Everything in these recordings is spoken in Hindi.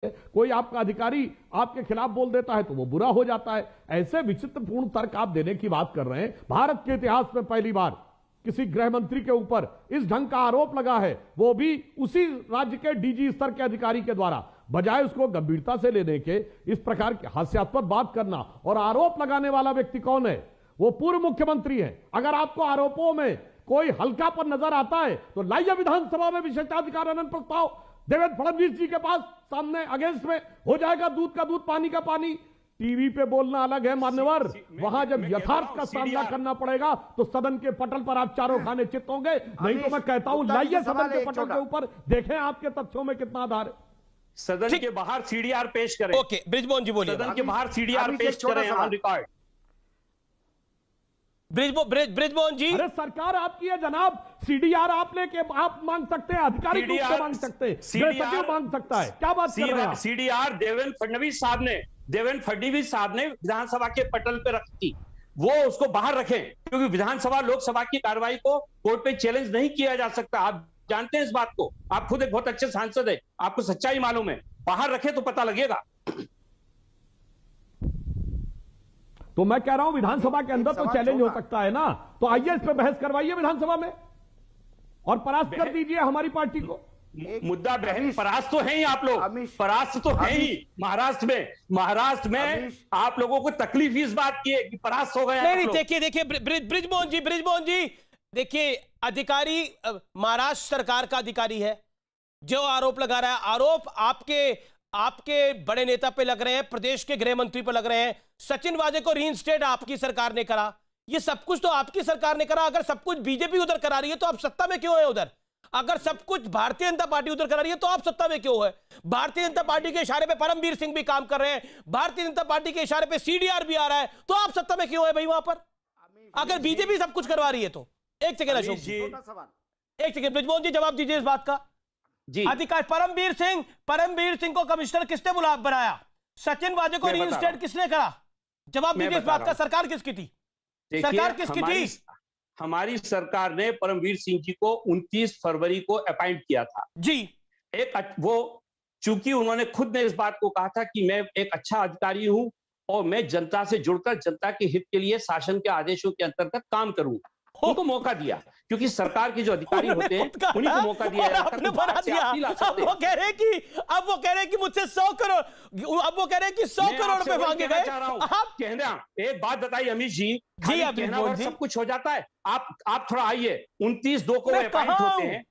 कोई आपका अधिकारी आपके खिलाफ बोल देता है तो वो बुरा हो जाता है। ऐसे विचित्रपूर्ण तर्क आप देने की बात कर रहे हैं। भारत के इतिहास में पहली बार किसी गृह मंत्री के ऊपर इस ढंग का आरोप लगा है, वो भी उसी राज्य के डीजी स्तर के अधिकारी के द्वारा। बजाय उसको गंभीरता से लेने के इस प्रकार की हास्यास्पद बात करना। और आरोप लगाने वाला व्यक्ति कौन है? वो पूर्व मुख्यमंत्री है। अगर आपको आरोपों में कोई हल्कापन नजर आता है तो लाइए विधानसभा में विशेषाधिकार हनन प्रस्ताव देवेंद्र फडणवीस जी के पास सामने अगेंस्ट में हो जाएगा। दूध का दूध, पानी का पानी। टीवी पे बोलना अलग है मान्यवर, वहां जब यथार्थ का सामना करना पड़ेगा तो सदन के पटल पर आप चारों खाने चित होंगे। नहीं तो मैं कहता हूं लाइए सदन के पटल के ऊपर, देखें आपके तथ्यों में कितना आधार है। सदन के बाहर सीडीआर पेश करें। ओके, बृजमोहन जी बोलिए। सदन के बाहर सीडीआर पेश करें ऑन रिकॉर्ड। बृजमोहन जी, अरे सरकार आपकी है जनाब, सीडीआर आप लेके आप मांग सकते हैं, आधिकारिक रूप से मांग सकते हैं, गृह सचिव मांग सकता है। क्या बात कर रहे हैं? सीडीआर देवेंद्र फडणवीस साहब ने विधानसभा के पटल पे रखी, वो उसको बाहर रखें, क्योंकि विधानसभा लोकसभा की कार्रवाई को कोर्ट पे चैलेंज नहीं किया जा सकता। आप जानते हैं इस बात को, आप खुद एक बहुत अच्छे सांसद है, आपको सच्चाई मालूम है। बाहर रखें तो पता लगेगा। तो मैं कह रहा हूं विधानसभा के अंदर तो चैलेंज हो सकता है ना, तो आइए इस पर बहस करवाइए विधानसभा में और परास्त कर दीजिए हमारी पार्टी को। मुद्दा बहन परास्त तो है ही, आप लोग परास्त तो है ही। महाराष्ट्र में आप लोगों को तकलीफ इस बात की है कि परास्त हो गया। नहीं, देखिए बृजमोहन जी देखिए, अधिकारी महाराष्ट्र सरकार का अधिकारी है जो आरोप लगा रहा है। आरोप आपके बड़े नेता पे लग रहे हैं, प्रदेश के गृह मंत्री पे लग रहे हैं। सचिन वाजे को रीइंस्टेट आपकी सरकार ने करा, ये सब कुछ तो आपकी सरकार ने करा। अगर सब कुछ बीजेपी उधर करा रही है तो आप सत्ता में क्यों है उधर? अगर सब कुछ भारतीय जनता पार्टी उधर करा रही है तो आप सत्ता में क्यों है? भारतीय जनता पार्टी के इशारे पे परमवीर सिंह भी काम कर रहे हैं, भारतीय जनता पार्टी के इशारे पे सीडीआर भी आ रहा है, तो आप सत्ता में क्यों है भाई वहां पर? अगर बीजेपी सब कुछ करवा रही है तो। एक सेकंड अशोक जी, एक सेकंड बृजमोहन जी जवाब दीजिए इस बात का। जी, अधिकार परमवीर सिंह को कमिश्नर किसने बनाया? सचिन वाजे को रीइंस्टेट किसने करा? जवाब दीजिए इस बात का। सरकार किसकी थी? सरकार किसकी थी? हमारी सरकार ने परमवीर सिंह जी को 29 फरवरी को अपॉइंट किया था जी। वो चूंकि उन्होंने खुद ने इस बात को कहा था कि मैं एक अच्छा अधिकारी हूं और मैं जनता से जुड़कर जनता के हित के लिए शासन के आदेशों के अंतर्गत काम करूंगा, उनको मौका दिया, क्योंकि सरकार के जो अधिकारी होते हैं उन्हीं को मौका दिया जाता है। बना दिया। अब वो कह रहे हैं कि मुझसे 100 करोड़, अब वो कह रहे हैं कि 100 करोड़ रुपए मांगे गए। कहना एक बात बताइए अमित जी, कहना सब कुछ हो जाता है। आप थोड़ा आइए, 29/2 को अपॉइंट होते हैं,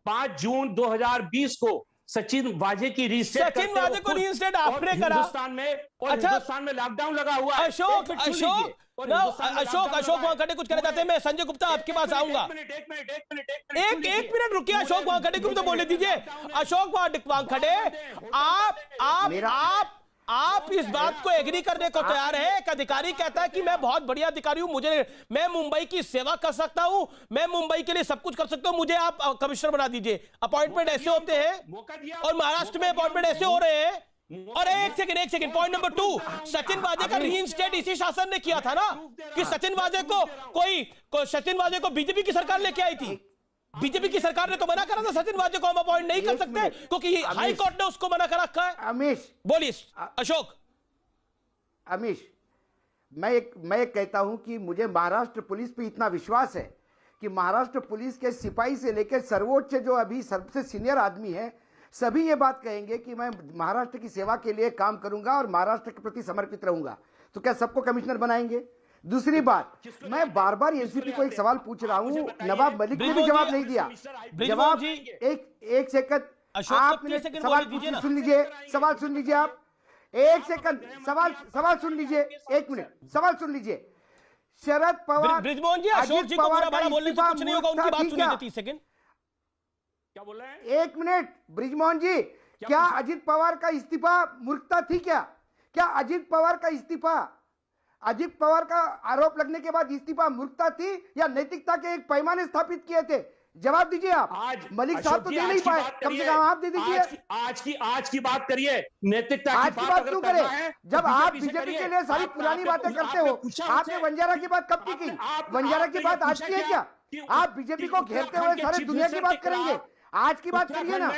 5 जून 2020 को सचिन वाजे की रीइंस्टेट आपने करा। हिंदुस्तान में लॉकडाउन लगा हुआ है। अशोक वानखेड़े कुछ कहना चाहते हैं। मैं संजय गुप्ता आपके पास आऊंगा। एक मिनट रुकिए, अशोक वानखेड़े को तो बोलने दीजिए। अशोक वानखेड़े, आप इस बात को एग्री करने को तैयार है? एक अधिकारी कहता है कि मैं बहुत बढ़िया अधिकारी हूं, मैं मुंबई की सेवा कर सकता हूं, मैं मुंबई के लिए सब कुछ कर सकता हूं, मुझे आप कमिश्नर बना दीजिए। अपॉइंटमेंट ऐसे होते हैं और महाराष्ट्र में अपॉइंटमेंट ऐसे हो रहे हैं। और एक सेकंड, पॉइंट नंबर 2, सचिन वाजे का रीइंस्टेट इसी शासन ने किया था ना, कि सचिन वाजे को बीजेपी की सरकार लेके आई थी। बीजेपी की सरकार ने तो मना करा था सचिन वाजे को हम अपॉइंट नहीं कर सकते, क्योंकि हाई कोर्ट ने उसको मना कर रखा है। अमीश बोलिए अशोक। अमीश, मैं एक कहता हूं कि मुझे महाराष्ट्र पुलिस पे इतना विश्वास है कि महाराष्ट्र पुलिस के सिपाही से लेकर सर्वोच्च जो अभी सबसे सीनियर आदमी है, सभी ये बात कहेंगे कि मैं महाराष्ट्र की सेवा के लिए काम करूंगा और महाराष्ट्र के प्रति समर्पित रहूंगा। तो क्या सबको कमिश्नर बनाएंगे? दूसरी बात, मैं बार बार एनसीपी को एक सवाल पूछ रहा हूं, नवाब मलिक ने भी जवाब नहीं दिया। जवाब एक सेकंड, आप सवाल सुन लीजिए, सवाल सुन लीजिए आप। एक सेकंड, सवाल सुन लीजिए, 1 मिनट, सवाल सुन लीजिए। शरद पवार, बृजमोहन जी, अशोक जी को पूरा बड़ा बोलने से कुछ नहीं होगा, उनकी बात सुनिए 30 सेकंड। क्या बोल रहे हैं? 1 मिनट बृजमोहन जी, क्या अजित पवार का इस्तीफा मूर्खता थी? क्या अजित पवार का आरोप लगने के बाद इस्तीफा मूर्खता थी या नैतिकता के एक पैमाने स्थापित किए थे? जवाब दीजिए आप। आज मलिक साहब तो दे नहीं पाए, कम से कम आप दे दीजिए। आज की बात करिए, नैतिकता आज की बात क्यों करें? जब आप बीजेपी के लिए सारी पुरानी बातें करते हो, आपने बंजारा की बात कब की? बंजारा की बात आज की है क्या? आप बीजेपी को घेरते हुए सारी दुनिया की बात करेंगे, आज की बात करिए ना।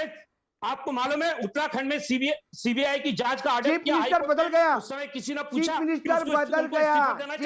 आपको मालूम है उत्तराखंड में सीबीआई की जांच का ऑर्डर चीफ मिनिस्टर बदल गया, उस समय किसी ने चीफ पूछा कि मिनिस्टर उसको बदल उनको गया। इस्तीफा देना